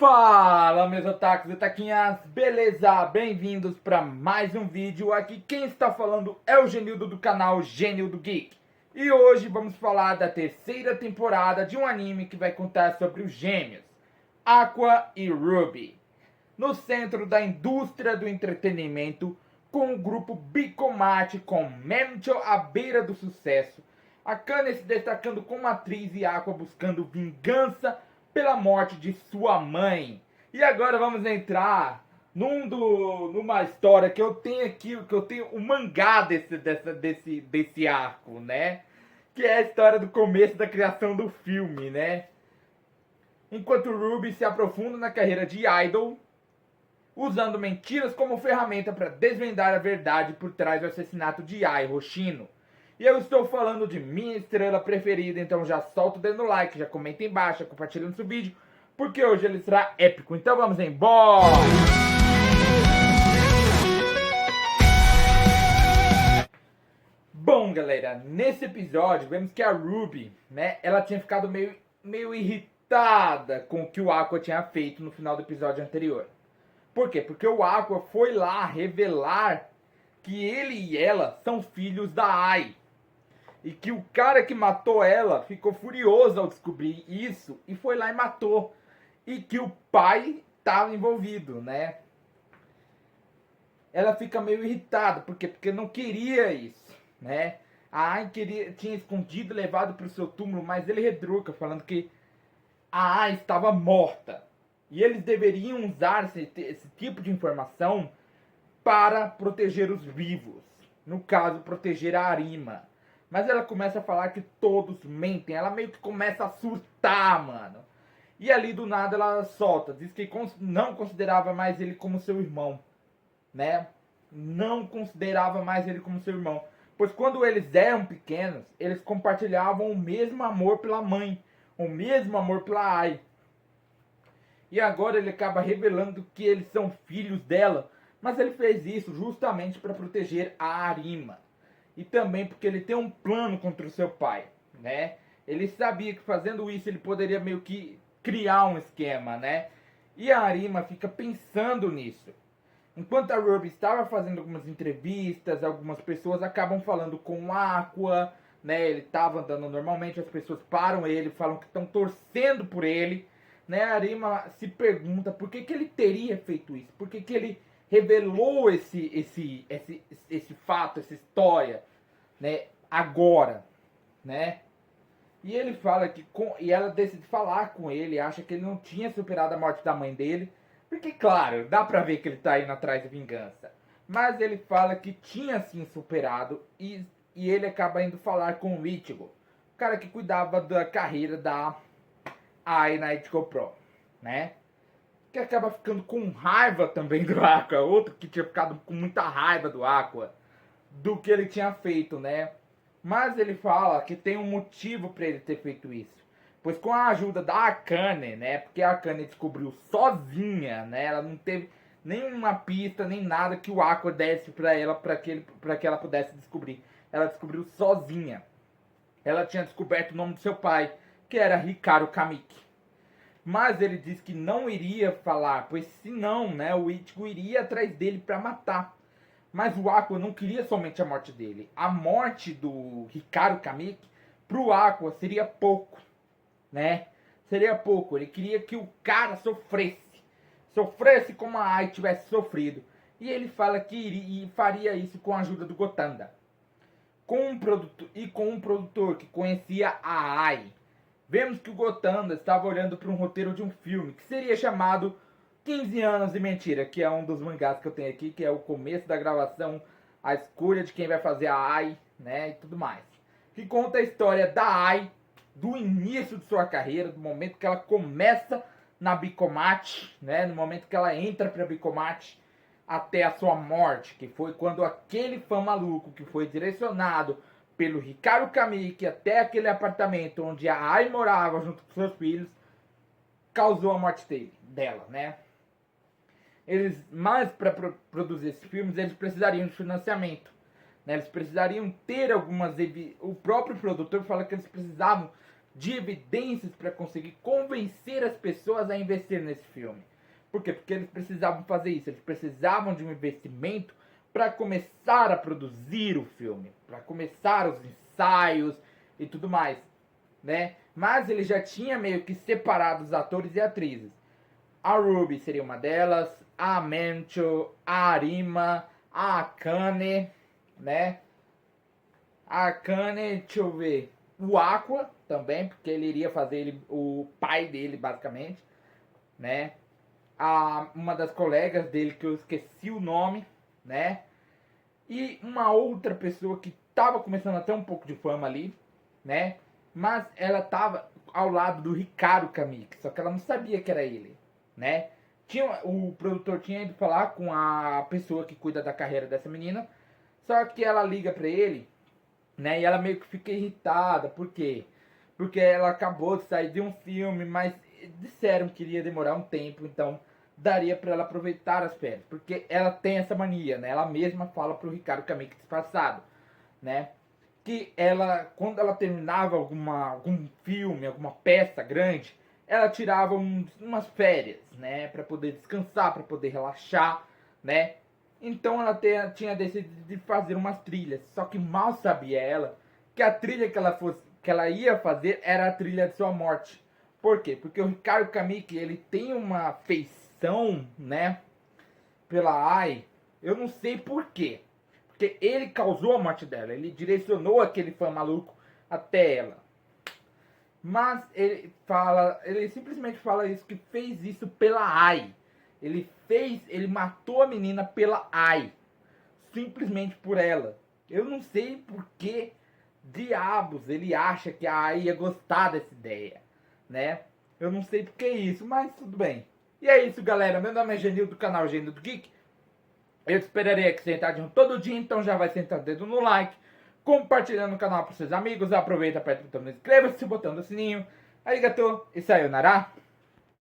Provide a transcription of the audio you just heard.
Fala, meus otakus e taquinhas, beleza? Bem-vindos para mais um vídeo. Aqui quem está falando é o Genildo do canal Genildo Geek. E hoje vamos falar da terceira temporada de um anime que vai contar sobre os gêmeos, Aqua e Ruby. No centro da indústria do entretenimento, com o grupo Bicomate com Memcho à beira do sucesso, Akane se destacando como atriz e Aqua buscando vingança pela morte de sua mãe. E agora vamos entrar numa história que eu tenho aqui, que eu tenho o mangá desse arco, né? Que é a história do começo da criação do filme, né? Enquanto Ruby se aprofunda na carreira de idol, usando mentiras como ferramenta para desvendar a verdade por trás do assassinato de Ai Hoshino. E eu estou falando de minha estrela preferida, então já solta o dedo no like, já comenta embaixo, compartilha no seu vídeo, porque hoje ele será épico. Então vamos embora! Bom, galera, nesse episódio vemos que a Ruby, né, ela tinha ficado meio irritada com o que o Aqua tinha feito no final do episódio anterior. Por quê? Porque o Aqua foi lá revelar que ele e ela são filhos da Ai. E que o cara que matou ela ficou furioso ao descobrir isso e foi lá e matou. E que o pai estava envolvido, né? Ela fica meio irritada, porque não queria isso, né? A Ai tinha escondido e levado para o seu túmulo, mas ele retruca, falando que a Ai estava morta. E eles deveriam usar esse tipo de informação para proteger os vivos. No caso, proteger a Arima. Mas ela começa a falar que todos mentem. Ela meio que começa a surtar, mano. E ali do nada ela solta. Diz que não considerava mais ele como seu irmão. Né? Não considerava mais ele como seu irmão. Pois quando eles eram pequenos, eles compartilhavam o mesmo amor pela mãe. O mesmo amor pela Ai. E agora ele acaba revelando que eles são filhos dela. Mas ele fez isso justamente para proteger a Arima. E também porque ele tem um plano contra o seu pai, né? Ele sabia que fazendo isso ele poderia meio que criar um esquema, né? E a Arima fica pensando nisso. Enquanto a Ruby estava fazendo algumas entrevistas, algumas pessoas acabam falando com o Aqua, né? Ele estava andando normalmente, as pessoas param ele, falam que estão torcendo por ele, né? A Arima se pergunta por que ele teria feito isso, por que ele revelou esse fato, essa história, né, agora, né? E ele fala que e ela decide falar com ele, acha que ele não tinha superado a morte da mãe dele, porque claro, dá pra ver que ele tá indo atrás de vingança. Mas ele fala que tinha sim superado e ele acaba indo falar com o Ichigo, o cara que cuidava da carreira da Ai na Ichigo Pro, né? Que acaba ficando com raiva também do Aqua, outro que tinha ficado com muita raiva do Aqua, do que ele tinha feito, né? Mas ele fala que tem um motivo para ele ter feito isso. Pois com a ajuda da Akane, né? Porque a Akane descobriu sozinha, né? Ela não teve nenhuma pista, nem nada que o Aqua desse para ela, para que ela pudesse descobrir. Ela descobriu sozinha. Ela tinha descoberto o nome do seu pai, que era Hikaru Kamiki. Mas ele disse que não iria falar, pois senão, né, o Ichigo iria atrás dele para matar. Mas o Aqua não queria somente a morte dele. A morte do Hikaru Kamiki pro Aqua seria pouco, né? Seria pouco. Ele queria que o cara sofresse. Sofresse como a Ai tivesse sofrido. E ele fala que faria isso com a ajuda do Gotanda. Com um produtor que conhecia a Ai. Vemos que o Gotanda estava olhando para um roteiro de um filme que seria chamado 15 anos de mentira, que é um dos mangás que eu tenho aqui, que é o começo da gravação, a escolha de quem vai fazer a Ai, né, e tudo mais. Que conta a história da Ai, do início de sua carreira, do momento que ela começa na Bicomate, né, no momento que ela entra para a Bicomate, até a sua morte, que foi quando aquele fã maluco que foi direcionado pelo Hikaru Kamiki até aquele apartamento onde a Ai morava junto com seus filhos, causou a morte dela, né? Mas para produzir esses filmes, eles precisariam de financiamento, né? Eles precisariam ter algumas... O próprio produtor fala que eles precisavam de evidências para conseguir convencer as pessoas a investir nesse filme. Por quê? Porque eles precisavam fazer isso, eles precisavam de um investimento para começar a produzir o filme, para começar os ensaios e tudo mais, né? Mas ele já tinha meio que separado os atores e atrizes. A Ruby seria uma delas, a Mancho, a Arima, a Akane, né? A Akane, deixa eu ver, o Aqua também, porque ele iria fazer ele, o pai dele, basicamente, né? Uma das colegas dele, que eu esqueci o nome, né? E uma outra pessoa que tava começando a ter um pouco de fama ali, né? Mas ela tava ao lado do Ricardo Kamik, só que ela não sabia que era ele, né? O produtor tinha ido falar com a pessoa que cuida da carreira dessa menina, só que ela liga pra ele, né? E ela meio que fica irritada, por quê? Porque ela acabou de sair de um filme, mas disseram que iria demorar um tempo, então daria para ela aproveitar as férias, porque ela tem essa mania, né? Ela mesma fala pro Ricardo Kamik disfarçado, né? Que ela, quando ela terminava algum filme, alguma peça grande, ela tirava umas férias, né? Para poder descansar, para poder relaxar, né? Então ela tinha decidido de fazer umas trilhas, só que mal sabia ela que a trilha que ela ia fazer era a trilha de sua morte. Por quê? Porque o Ricardo Kamik, ele tem uma feição, né, pela Ai, eu não sei por quê. Porque ele causou a morte dela, ele direcionou aquele fã maluco até ela. Mas ele simplesmente fala isso, que fez isso pela Ai. Ele matou a menina pela Ai. Simplesmente por ela. Eu não sei por que diabos ele acha que a Ai ia gostar dessa ideia, né? Eu não sei por que isso, mas tudo bem. E é isso, galera. Meu nome é Genil, do canal Genil do Geek. Eu te esperarei aqui sentadinho todo dia, então já vai sentar o dedo no like, compartilhando o canal para seus amigos, aproveita, aperta o botão, inscreva-se, botão do sininho. Arigatou e sayonara.